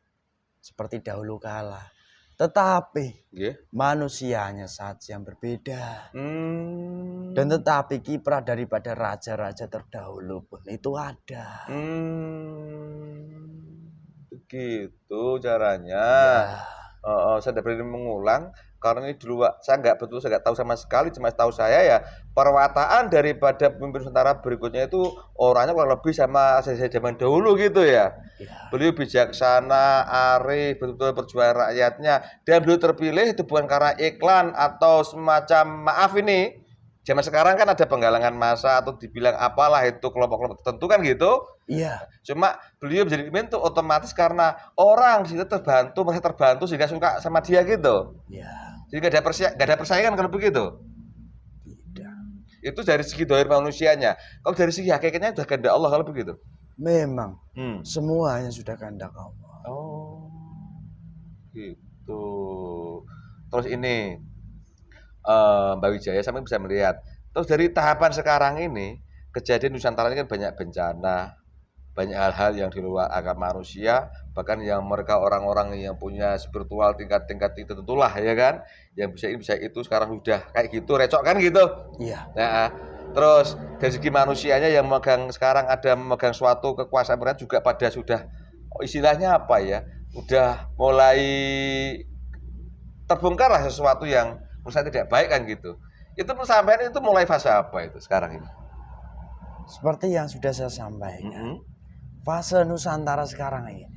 seperti dahulu kala. Tetapi Yeah. manusianya saja yang berbeda. Hmm. Dan tetapi kiprah daripada raja-raja terdahulu pun itu ada. Begitu caranya. Ya. Saya tidak berani mengulang karena ini dulu saya nggak tahu sama sekali. Cuma tahu saya ya perwataan daripada pemimpin Nusantara berikutnya itu orangnya kurang lebih sama saya zaman dahulu gitu ya. Ya. Beliau bijaksana, arif, betul-betul perjuangan rakyatnya. Dan beliau terpilih itu bukan karena iklan atau semacam maaf ini. Zaman sekarang kan ada penggalangan massa atau dibilang apalah itu kelompok-kelompok tertentu kan gitu. Iya. Cuma beliau menjadi pemimpin itu otomatis karena orang di situ merasa terbantu sehingga suka sama dia gitu. Ya. Jadi gak ada persaingan kalau begitu. Tidak. Itu dari segi dohir manusianya. Kalau dari segi hakikatnya sudah kehendak Allah kalau begitu. Memang semuanya sudah kehendak Allah. Oh, gitu. Terus ini Mbak Wijaya sampai bisa melihat. Terus dari tahapan sekarang ini kejadian Nusantara ini kan banyak bencana, banyak hal-hal yang di luar akal manusia, bahkan yang mereka orang-orang yang punya spiritual tingkat-tingkat itu tentulah ya kan, yang bisa ini bisa itu sekarang udah kayak gitu recok kan gitu. Iya. Nah, terus dari segi manusianya yang memegang suatu kekuasaan berat juga pada sudah istilahnya apa ya, udah mulai terbongkar lah sesuatu yang menurut saya tidak baik kan gitu. Itu pensampaian itu mulai fase apa itu sekarang ini? Seperti yang sudah saya sampaikan. Fase Nusantara sekarang ini.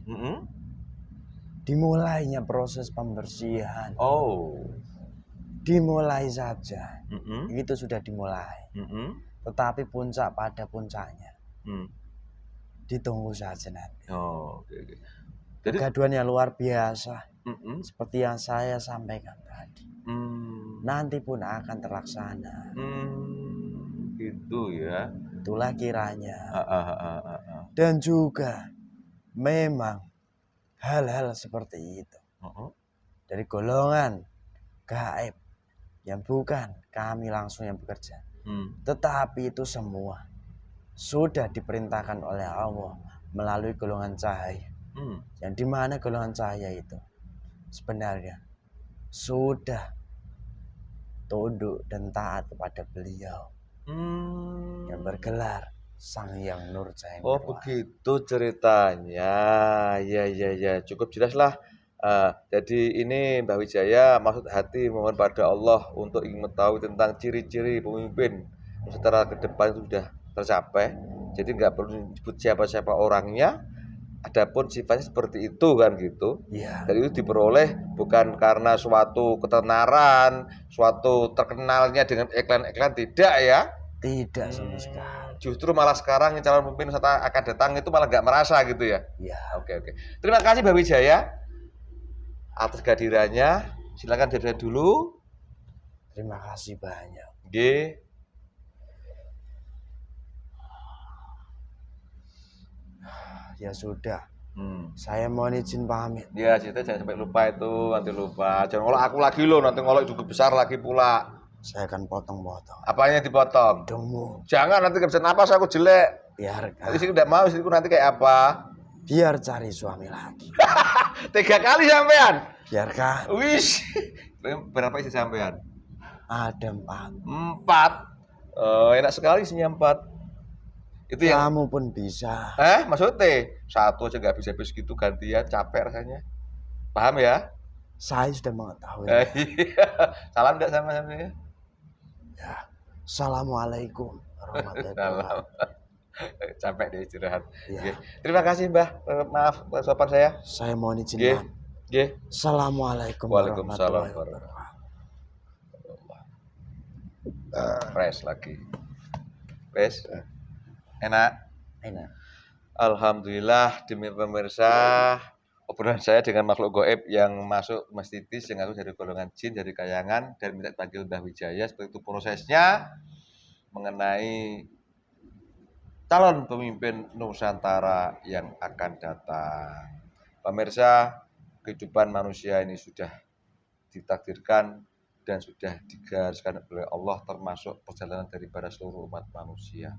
Dimulainya proses pembersihan. Oh. Dimulai saja. Itu sudah dimulai. Tetapi puncak pada puncaknya. Ditunggu saja nanti. Oh, oke. Jadi kegaduhan yang luar biasa. Seperti yang saya sampaikan tadi. Nanti pun akan terlaksana. Gitu ya. Itulah kiranya. Dan juga memang hal-hal seperti itu dari golongan gaib yang bukan kami langsung yang bekerja, tetapi itu semua sudah diperintahkan oleh Allah melalui golongan cahaya, yang dimana golongan cahaya itu sebenarnya sudah tunduk dan taat kepada beliau yang bergelar Sang Hyang Nurjaya. Oh begitu ceritanya. Ya, cukup jelas lah. Jadi ini Mbak Wijaya maksud hati mohon pada Allah untuk ingin mengetahui tentang ciri-ciri pemimpin secara ke depan itu sudah tercapai. Jadi nggak perlu disebut siapa-siapa orangnya, Adapun sifatnya seperti itu kan gitu. Iya. Dan itu diperoleh bukan karena suatu ketenaran, suatu terkenalnya dengan iklan-iklan, tidak ya. Tidak sama sekali. Justru malah sekarang yang calon pemimpin Nusantara akan datang itu malah nggak merasa gitu ya. Iya. Oke. Terima kasih Mbak Wijaya atas kehadirannya. Silakan diri dulu. Terima kasih banyak. G. Ya sudah. Saya mohon izin pamit. Ya, kita jangan sampai lupa itu, nanti lupa. Jangan ngolok aku lagi loh, nanti ngolok juga besar lagi pula. Saya akan potong-potong. Apanya dipotong? Hidungmu. Jangan, nanti gak bisa napas aku jelek. Biarkan. Nanti sih udah mau, istriku nanti kayak apa? Biar cari suami lagi. 3 kali sampean. Biarkan. Wish. Berapa isi sampean? Ada 4. 4. Enak sekali isinya 4. Itu yang Kamu pun bisa. maksudnya 1 aja nggak bisa habis gitu, gantian capek rasanya. Paham ya? Saya sudah mengetahui. Iya. Salam nggak sama saya? Ya. Assalamualaikum warahmatullahi wabarakatuh. Capek deh istirahat. Ya. Terima kasih Mbah. Maaf sopan saya. Saya mohon izin Nggih. pamit. Nggih. Assalamualaikum Waalaikumsalam warahmatullahi wabarakatuh. Fresh lagi. Fresh. Enak. Alhamdulillah demi pemirsa, obrolan saya dengan makhluk gaib yang masuk masjidis yang aku dari golongan jin, dari kayangan, dan minta panggil Mbah Wijaya. Seperti itu prosesnya mengenai calon pemimpin Nusantara yang akan datang. Pemirsa, kehidupan manusia ini sudah ditakdirkan dan sudah digariskan oleh Allah, termasuk perjalanan daripada seluruh umat manusia.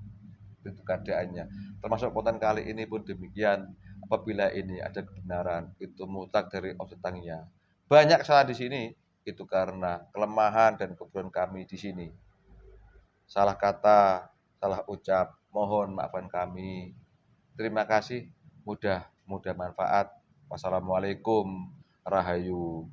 Itu keadaannya. Termasuk konten kali ini pun demikian. Apabila ini ada kebenaran, itu mutlak dari objeknya. Banyak salah di sini, itu karena kelemahan dan kebodohan kami di sini. Salah kata, salah ucap, mohon maafkan kami. Terima kasih, mudah manfaat. Wassalamualaikum, rahayu.